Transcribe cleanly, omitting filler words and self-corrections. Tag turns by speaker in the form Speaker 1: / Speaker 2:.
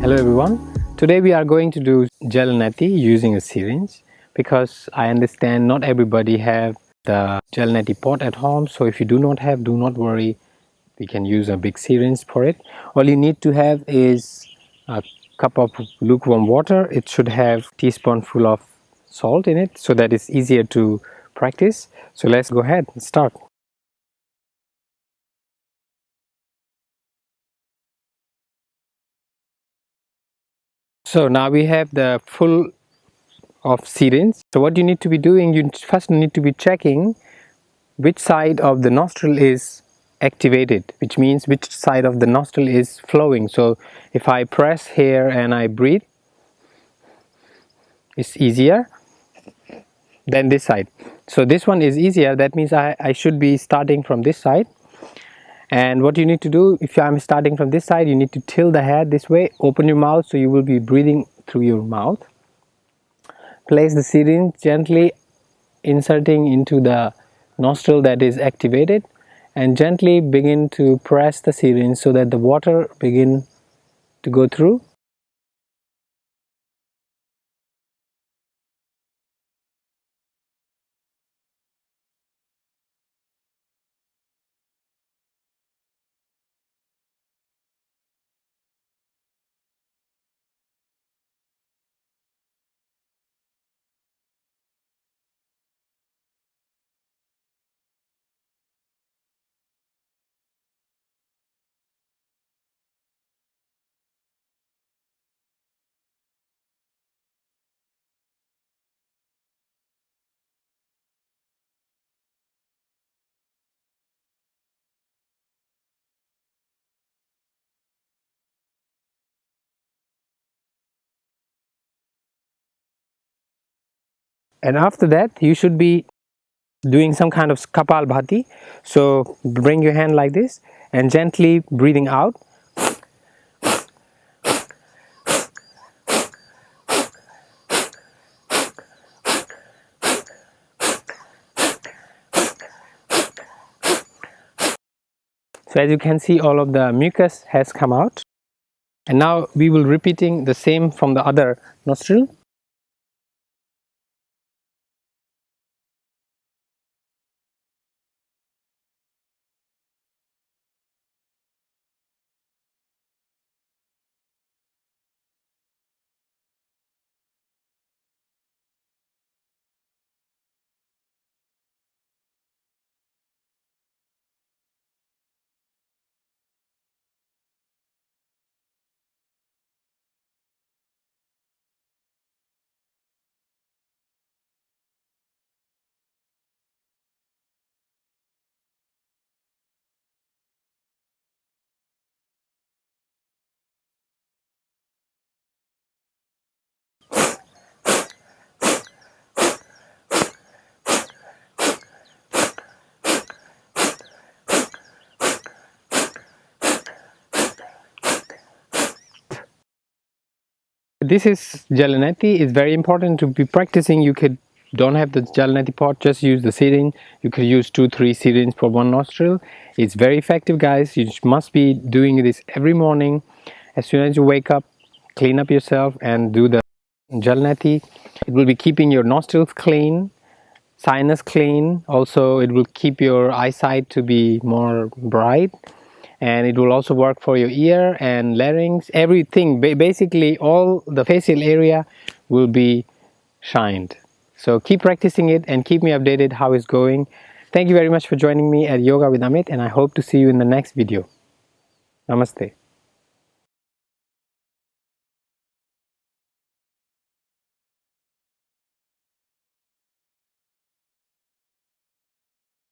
Speaker 1: Hello everyone, today we are going to do Jalneti using a syringe because I understand not everybody have the Jalneti pot at home. So if you do not have, do not worry, we can use a big syringe for it. All you need to have is a cup of lukewarm water. It should have a teaspoonful of salt in it so that it's easier to practice. So let's go ahead and start. So now we have the full of syringe. So what you need to be doing, you first need to be checking which side of the nostril is activated, which means which side of the nostril is flowing. So if I press here and I breathe, it's easier than this side. So this one is easier, that means I should be starting from this side. And what you need to do, if I'm starting from this side, you need to tilt the head this way, open your mouth, so you will be breathing through your mouth. Place the syringe gently inserting into the nostril that is activated, and gently begin to press the syringe so that the water begin to go through. And after that you should be doing some kind of kapal bhati. So bring your hand like this and gently breathing out. So as you can see, all of the mucus has come out. And now we will repeating the same from the other nostril. This is Jalneti. It's very important to be practicing. You could don't have the Jalneti pot, just use the syringe. You could use 2-3 syringes for one nostril. It's very effective, guys. You must be doing this every morning. As soon as you wake up, clean up yourself and do the Jalneti. It will be keeping your nostrils clean, sinus clean. Also, it will keep your eyesight to be more bright. And it will also work for your ear and larynx, everything. Basically all the facial area will be shined. So keep practicing it and keep me updated how it's going. Thank you very much for joining me at Yoga with Amit, and I hope to see you in the next video. Namaste.